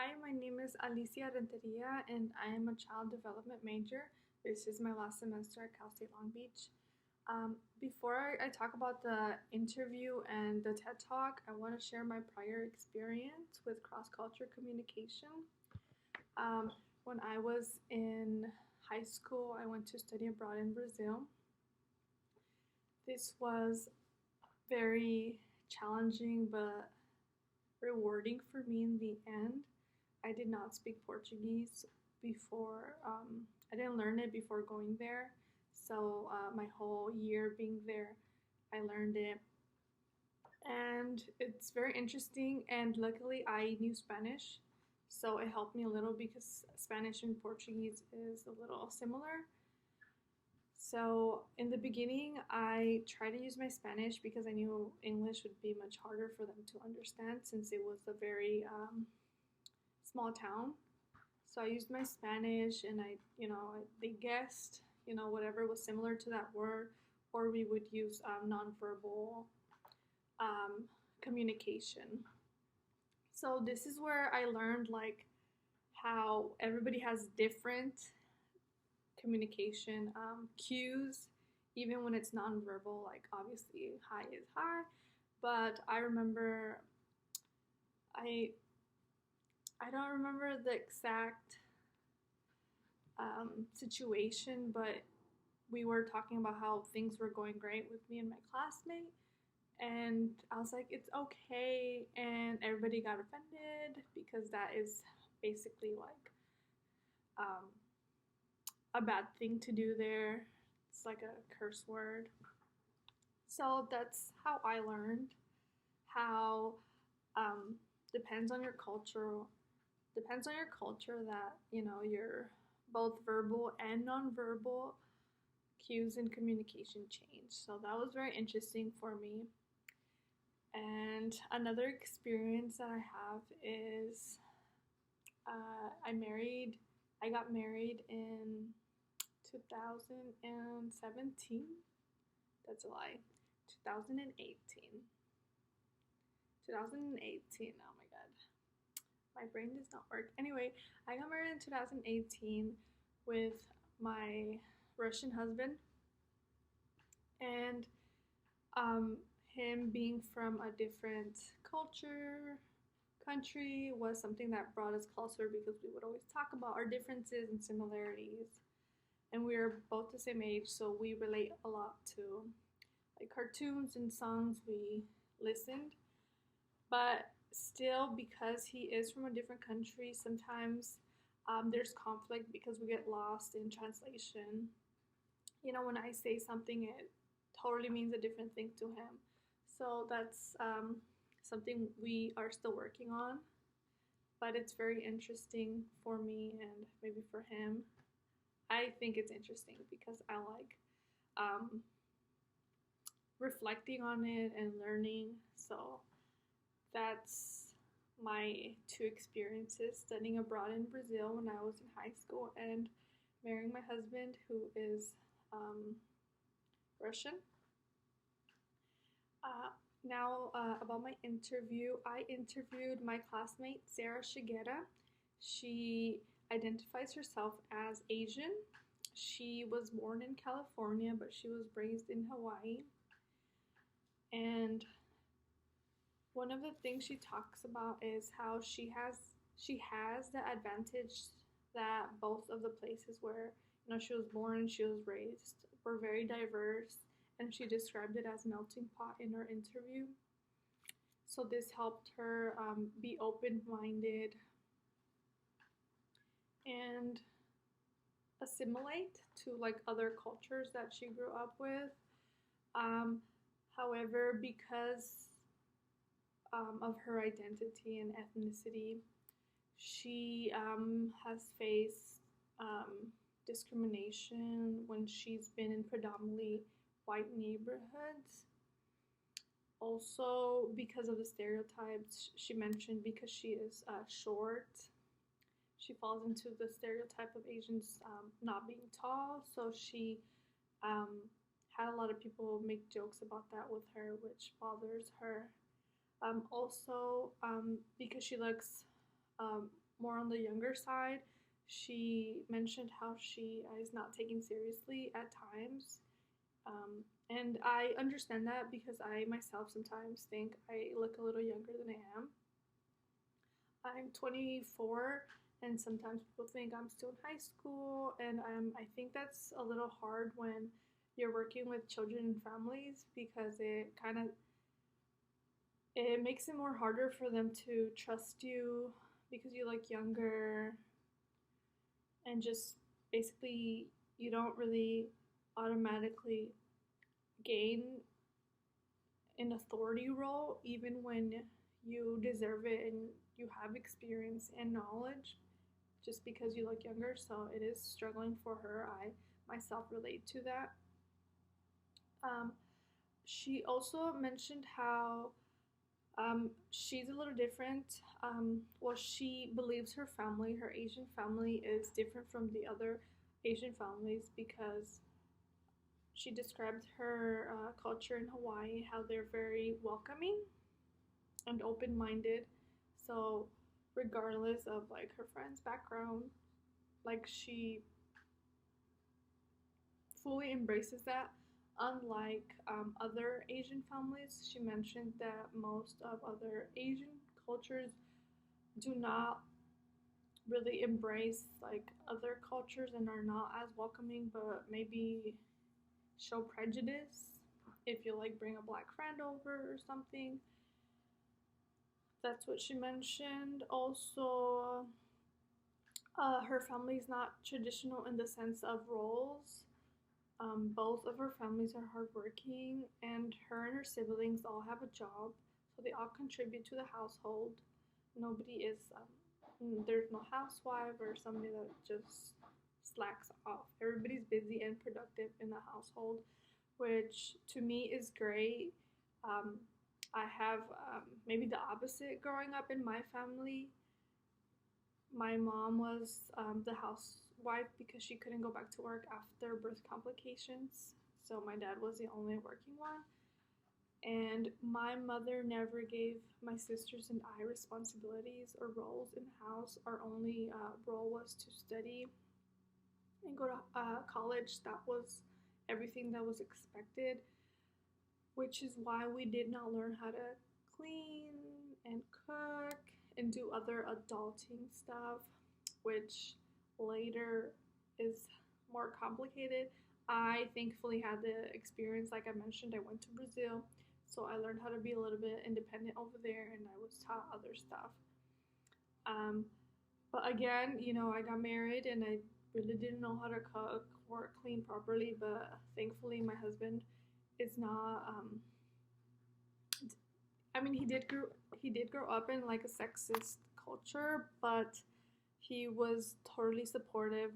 Hi, my name is Alicia Renteria, and I am a child development major. This is my last semester at Cal State Long Beach. Before I talk about the interview and the TED Talk, I want to share my prior experience with cross culture communication. Um, when I was in high school, I went to study abroad in Brazil. This was very challenging but rewarding for me in the end. I did not speak Portuguese before. I didn't learn it before going there. So my whole year being there, I learned it, and it's very interesting. And luckily, I knew Spanish, so it helped me a little because Spanish and Portuguese is a little similar. So in the beginning, I tried to use my Spanish because I knew English would be much harder for them to understand since it was a very small town. So I used my Spanish, and they guessed, whatever was similar to that word, or we would use nonverbal um, communication. So this is where I learned like how everybody has different communication cues, even when it's nonverbal. Like obviously, hi is hi, but I remember I I don't remember the exact situation, but we were talking about how things were going great with me and my classmate. And I was like, it's okay. And everybody got offended because that is basically like um, a bad thing to do there. It's like a curse word. So that's how I learned how um, depends on your culture depends on your culture that you're both verbal and nonverbal cues and communication change. So that was very interesting for me. And another experience that I have is I got married in 2017. That's a lie. 2018. 2018. Oh my god. My brain does not work. Anyway, I got married in 2018 with my Russian husband, and him being from a different country was something that brought us closer because we would always talk about our differences and similarities. And we are both the same age, so we relate a lot to like cartoons and songs we listened. But still, because he is from a different country, sometimes there's conflict because we get lost in translation. When I say something, it totally means a different thing to him. So that's something we are still working on, but it's very interesting for me and maybe for him. I think it's interesting because I like reflecting on it and learning. So that's my two experiences studying abroad in Brazil when I was in high school and marrying my husband who is Russian. About my interview, I interviewed my classmate Sarah Shigera. She identifies herself as Asian. She was born in California, but she was raised in Hawaii. And one of the things she talks about is how she has the advantage that both of the places where she was born and she was raised were very diverse, and she described it as melting pot in her interview. So this helped her be open-minded and assimilate to like other cultures that she grew up with. However, because of her identity and ethnicity, she has faced discrimination when she's been in predominantly white neighborhoods. Also, because of the stereotypes, she mentioned because she is short, she falls into the stereotype of Asians not being tall. So she had a lot of people make jokes about that with her, which bothers her. Also, because she looks more on the younger side. She mentioned how she is not taken seriously at times. And I understand that because I myself sometimes think I look a little younger than I am. I'm 24, and sometimes people think I'm still in high school, and I think that's a little hard when you're working with children and families because it makes it more harder for them to trust you because you look younger, and just basically you don't really automatically gain an authority role even when you deserve it and you have experience and knowledge just because you look younger. So it is struggling for her. I myself relate to that. Um, she also mentioned how she's a little different. Well, she believes her Asian family, is different from the other Asian families because she described her culture in Hawaii, how they're very welcoming and open minded. So, regardless of like her friend's background, like she fully embraces that. Unlike other Asian families, she mentioned that most of other Asian cultures do not really embrace like other cultures and are not as welcoming, but maybe show prejudice if you like bring a black friend over or something. That's what she mentioned. Also, her family is not traditional in the sense of roles. Both of her families are hardworking, and her siblings all have a job, so they all contribute to the household. Nobody is, there's no housewife or somebody that just slacks off. Everybody's busy and productive in the household, which to me is great. Um, I have maybe the opposite growing up in my family. My mom was the housewife because she couldn't go back to work after birth complications. So my dad was the only working one. And my mother never gave my sisters and I responsibilities or roles in the house. Our only role was to study and go to college. That was everything that was expected, which is why we did not learn how to clean and cook and do other adulting stuff, which later is more complicated. I thankfully had the experience, like I mentioned, I went to Brazil, so I learned how to be a little bit independent over there, and I was taught other stuff. Um, but again, I got married and I really didn't know how to cook or clean properly, but thankfully my husband is not I mean, he did grow up in like a sexist culture, but he was totally supportive.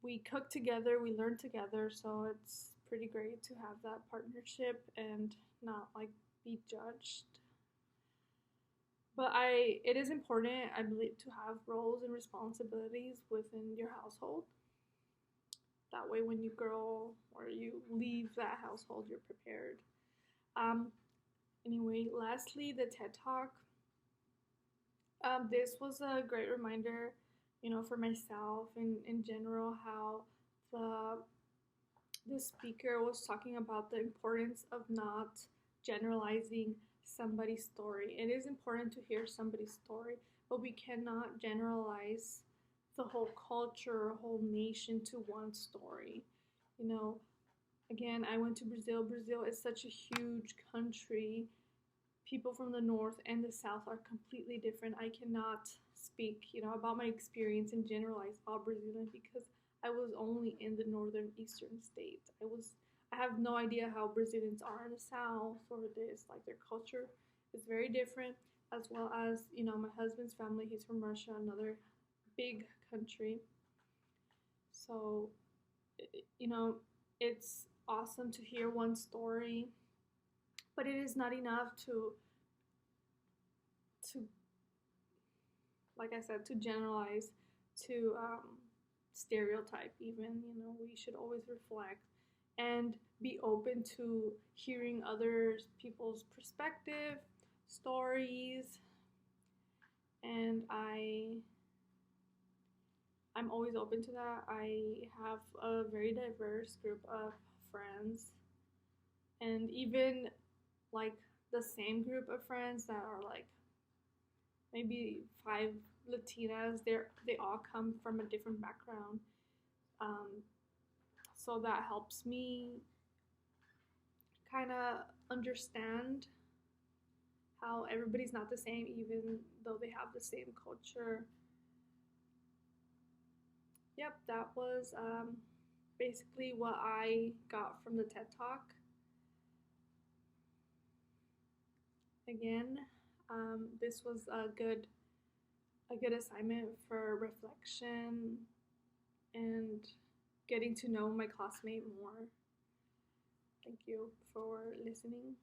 We cook together, we learn together, so it's pretty great to have that partnership and not like be judged. But it is important, I believe, to have roles and responsibilities within your household. That way, when you grow or you leave that household, you're prepared. Um, Anyway, lastly, the TED Talk. This was a great reminder, for myself and in general, how the the speaker was talking about the importance of not generalizing somebody's story. It is important to hear somebody's story, but we cannot generalize the whole culture or whole nation to one story. You know, again, I went to Brazil. Brazil is such a huge country. People from the north and the south are completely different. I cannot speak, about my experience and generalize all Brazilians because I was only in the northern eastern states. I have no idea how Brazilians are in the south or this. Like their culture is very different, as well as, my husband's family, he's from Russia, another big country. So, you know, it's awesome to hear one story, but it is not enough to like I said, to generalize, to stereotype. Even, we should always reflect and be open to hearing other people's perspective, stories, and I I'm always open to that. I have a very diverse group of friends, and even like the same group of friends that are like maybe five Latinas. They all come from a different background, um, so that helps me kind of understand how everybody's not the same, even though they have the same culture. Yep, that was basically what I got from the TED Talk. Again, this was a good assignment for reflection and getting to know my classmate more. Thank you for listening.